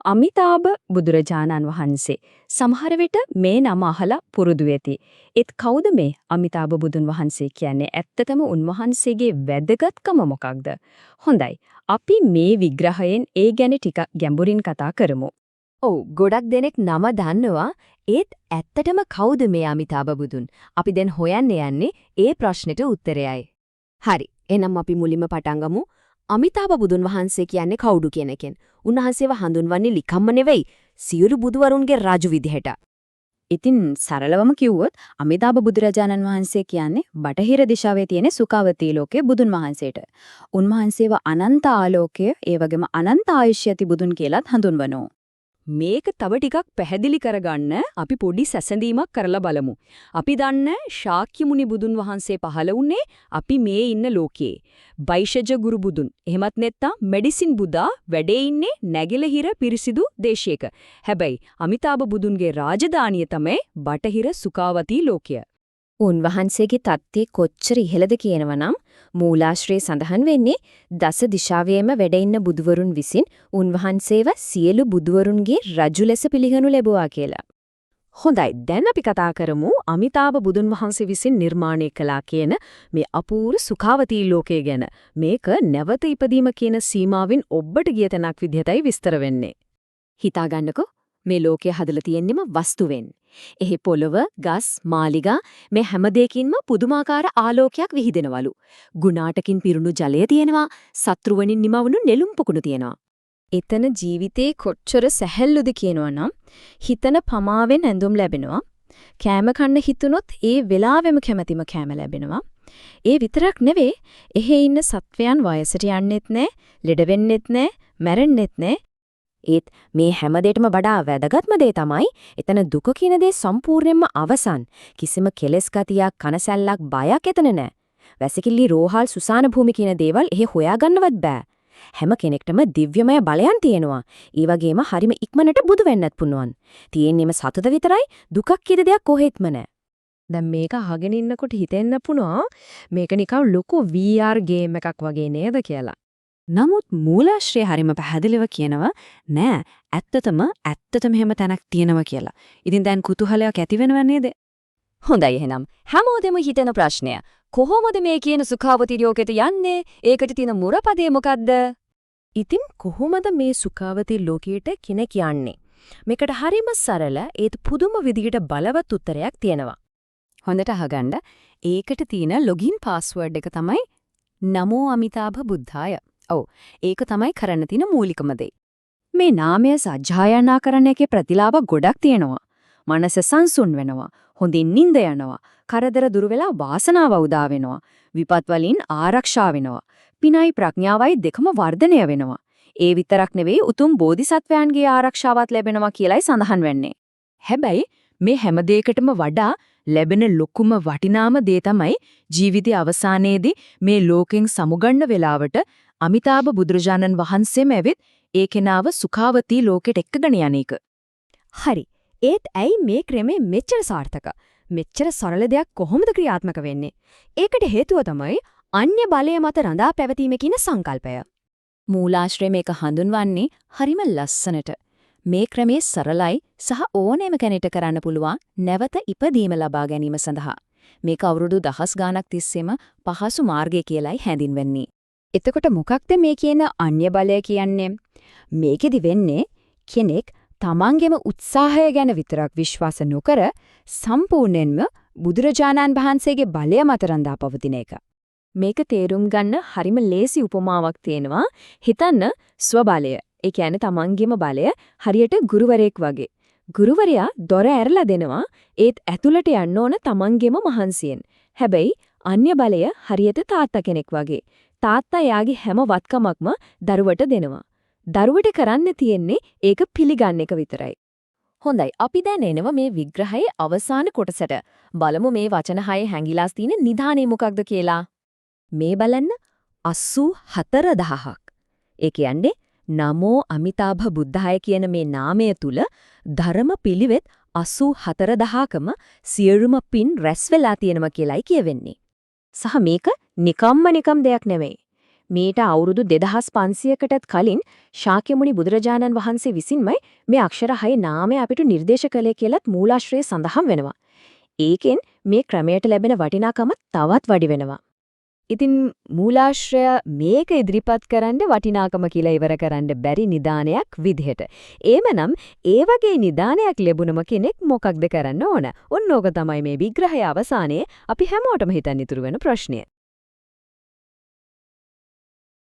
අමිතාභ බුදුරජාණන් වහන්සේ සමහර විට මේ නම අහලා පුරුදු වෙති. ඒත් කවුද මේ අමිතාභ බුදුන් වහන්සේ කියන්නේ? ඇත්තටම උන්වහන්සේගේ වැදගත්කම මොකක්ද? හොඳයි. අපි මේ විග්‍රහයෙන් ඒ ගැන ටිකක් ගැඹුරින් කතා කරමු. ඔව්, ගොඩක් දෙනෙක් නම දන්නවා. ඒත් ඇත්තටම කවුද මේ අමිතාභ බුදුන්? අපි දැන් හොයන්න යන්නේ ඒ ප්‍රශ්නෙට උත්තරයයි. හරි. එහෙනම් අපි මුලින්ම පටන් ගමු. අමිතාභ බුදුන් වහන්සේ කියන්නේ කවුද කියන එකෙන්. උන්වහන්සේව හඳුන්වන්නේ ලිකම්ම නෙවෙයි, සියලු බුදුවරුන්ගේ රජු විදිහට. ඉතින් සරලවම කිව්වොත් අමිතාභ බුදුරජාණන් වහන්සේ කියන්නේ බටහිර දිශාවේ තියෙන සුඛාවතී ලෝකයේ බුදුන් වහන්සේට. උන්වහන්සේව අනන්ත ආලෝකය, ඒ වගේම අනන්ත ආයුෂ්‍ය ඇති බුදුන් කියලාත් හඳුන්වනවා. මේක තව ටිකක් පැහැදිලි කරගන්න අපි පොඩි සැසඳීමක් කරලා බලමු. අපි දන්න ශාක්‍ය මුනි බුදුන් වහන්සේ පහළ වුණේ අපි මේ ඉන්න ලෝකයේ. බයිෂජ ගුරු බුදුන්. එහෙමත් නැත්නම් මෙඩිසින් බුදා වැඩේ ඉන්නේ නැගෙලහිර පිරිසිදු දේශයක. හැබැයි අමිතාභ බුදුන්ගේ රාජධානිය තමයි බටහිර සුඛාවතී ලෝකය. උන්වහන්සේගේ තත්ත්වය කොච්චර ඉහළද කියනවනම් මූලාශ්‍රයේ සඳහන් වෙන්නේ දස දිශාවෙම වැඩ ඉන්න බුදුවරුන් විසින් උන්වහන්සේව සියලු බුදුවරුන්ගේ රජු ලෙස පිළිගනු ලැබුවා කියලා. හොඳයි, දැන් අපි කතා කරමු අමිතාභ බුදුන් වහන්සේ විසින් නිර්මාණය කළා කියන මේ අපූර්ව සුඛාවතී ලෝකය ගැන. මේක නැවත ඉපදීම කියන සීමාවෙන් ඔබට ගිය තැනක් විදිහටයි විස්තර වෙන්නේ. හිතා ගන්නකෝ මේ ලෝකය හදලා තියෙන්නෙම වස්තුවෙන්. එහි පොළව, ගස්, මාලිගා මේ හැම දෙයකින්ම පුදුමාකාර ආලෝකයක් විහිදෙනවලු. ගුණාටකින් පිරුණු ජලය තියෙනවා, සත්‍රුවණින් නිමවුණු නෙළුම් පොකුණු තියෙනවා. එතන ජීවිතේ කොච්චර සැහැල්ලුද කියනවනම් හිතන පමාවෙන් ඇඳුම් ලැබෙනවා. කෑම කන්න හිතුනොත් ඒ වෙලාවෙම කැමැතිම කෑම ලැබෙනවා. ඒ විතරක් නෙවෙයි, එහි ඉන්න සත්වයන් වයසට යන්නෙත් නැහැ, ලෙඩ වෙන්නෙත් නැහැ, මැරෙන්නෙත් නැහැ. ඒත් මේ හැම දෙයකටම වඩා වැදගත්ම දේ තමයි එතන දුක කියන දේ සම්පූර්ණයෙන්ම අවසන්. කිසිම කෙලෙස් ගතියක්, කනසැල්ලක්, බයක් එතන නැහැ. වැසිකිලි, රෝහල්, සුසාන භූමි කියන දේවල් එහෙ හොයාගන්නවත් බෑ. හැම කෙනෙක්ටම දිව්‍යමය බලයන් තියෙනවා. ඒ වගේම හරිම ඉක්මනට බුදු වෙන්නත් පුළුවන්. තියෙන්නේම සතුට විතරයි, දුකක් කියන දෙයක් කොහෙත්ම නැහැ. දැන් මේක අහගෙන ඉන්නකොට හිතෙන්න පුණා මේක නිකන් ලොකු VR ගේම් එකක් වගේ නේද කියලා. නමුත් මූලාශ්‍රය හරිම පැහැදිලිව කියනවා නෑ ඇත්තටම එහෙම තැනක් තියෙනවා කියලා. ඉතින් දැන් කුතුහලයක් ඇති වෙනව නේද? හොඳයි එහෙනම් හැමෝදෙම හිතන ප්‍රශ්නය. කොහොමද මේ කියන සුඛාවතී ලෝකෙට යන්නේ? ඒකට තියෙන මුරපදේ මොකද්ද? ඉතින් කොහොමද මේ සුඛාවතී ලෝකයට කෙනෙක් යන්නේ? මේකට හරිම සරල ඒත් පුදුම විදිහට බලවත් උත්තරයක් තියෙනවා. හොඳට අහගන්න. ඒකට තියෙන ලොගින් පාස්වර්ඩ් එක තමයි නමෝ අමිතාභ බුද්ධාය. ඔව්, ඒක තමයි කරන්න තියෙන මූලිකම දේ. මේ නාමය සජ්ජායනා කරන එකේ ප්‍රතිලාභ ගොඩක් තියෙනවා. මනස සංසුන් වෙනවා, හොඳින් නිින්ද යනවා, කරදර දුර වෙලා වාසනාව උදා වෙනවා, විපත් වලින් ආරක්ෂා වෙනවා, පිනයි ප්‍රඥාවයි දෙකම වර්ධනය වෙනවා. ඒ විතරක් නෙවෙයි උතුම් බෝධිසත්වයන්ගේ ආරක්ෂාවත් ලැබෙනවා කියලායි සඳහන් වෙන්නේ. හැබැයි මේ හැම දෙයකටම වඩා ලැබෙන ලොකුම වටිනාම දේ තමයි ජීවිතයේ අවසානයේදී මේ ලෝකෙන් සමුගන්න වෙලාවට අමිතාභ බුදුරජාණන් වහන්සේම ඇවිත් ඒ කෙනාව සුඛාවතී ලෝකෙට එක්කගෙන යන එක. හරි. ඒත් ඇයි මේ ක්‍රමේ මෙච්චර සාර්ථක? මෙච්චර සරල දෙයක් කොහොමද ක්‍රියාත්මක වෙන්නේ? ඒකට හේතුව තමයි අන්‍ය බලය මත රඳා පැවතීම කියන සංකල්පය. මූලාශ්‍රය මේක හඳුන්වන්නේ හරිම ලස්සනට. මේ ක්‍රමේ සරලයි සහ ඕනෑම කෙනෙකුට කරන්න පුළුවන් නැවත ඉපදීම ලබා ගැනීම සඳහා. මේක අවුරුදු දහස් ගාණක් තිස්සේම පහසු මාර්ගය කියලායි හැඳින්වෙන්නේ. එතකොට මොකක්ද මේ කියන අන්‍ය බලය කියන්නේ? මේකෙදි වෙන්නේ කෙනෙක් තමන්ගේම උත්සාහය ගැන විතරක් විශ්වාස නොකර සම්පූර්ණයෙන්ම බුදුරජාණන් වහන්සේගේ බලය මත රඳා පවතින එක. මේක තේරුම් ගන්න හරිම ලේසි උපමාවක් තියෙනවා. හිතන්න ස්වබලය. ඒ කියන්නේ තමන්ගේම බලය හරියට ගුරුවරයෙක් වගේ. ගුරුවරයා දොර ඇරලා දෙනවා. ඒත් ඇතුළට යන්න ඕන තමන්ගේම මහන්සියෙන්. හැබැයි අන්‍ය බලය හරියට තාත්තා කෙනෙක් වගේ. තාත්තා යාගේ හැම වත්කමක්ම දරුවට දෙනවා. දරුවට කරන්න තියෙන්නේ ඒක පිළිගන්න එක විතරයි. හොඳයි, අපි දැන් එනවා මේ විග්‍රහයේ අවසාන කොටසට. බලමු මේ වචන හයේ හැංගිලා තියෙන නිධානය මොකක්ද කියලා. මේ බලන්න 84000ක්. ඒ කියන්නේ නමෝ අමිතාභ බුද්ධාය කියන මේ නාමය තුල ධර්ම පිළිවෙත් 84000කම සියලුම පින් රැස් වෙලා තියෙනවා කියලායි කියවෙන්නේ. සහ මේක නිකම්ම දෙයක් නෙවෙයි. මේට අවුරුදු 2500කටත් කලින් ශාක්‍යමුනි බුදුරජාණන් වහන්සේ විසින්මයි මේ අක්ෂර 6 නාමය අපිට නිර්දේශ කළේ කියලත් මූලාශ්‍රයේ සඳහන් වෙනවා. ඒකෙන් මේ ක්‍රමයට ලැබෙන වටිනාකම තවත් වැඩි වෙනවා. ඉතින් මූලාශ්‍රය මේක ඉදිරිපත් කරන්න වටිනාකම කියලා ඉවර කරන්න බැරි නිදානයක් විදිහට. එහෙමනම් ඒ වගේ නිදානයක් ලැබුණම කෙනෙක් මොකක්ද කරන්න ඕන? ඔන්න ඕක තමයි මේ විග්‍රහය අවසානයේ අපි හැමෝටම හිතන්න ඉතුරු වෙන ප්‍රශ්නය.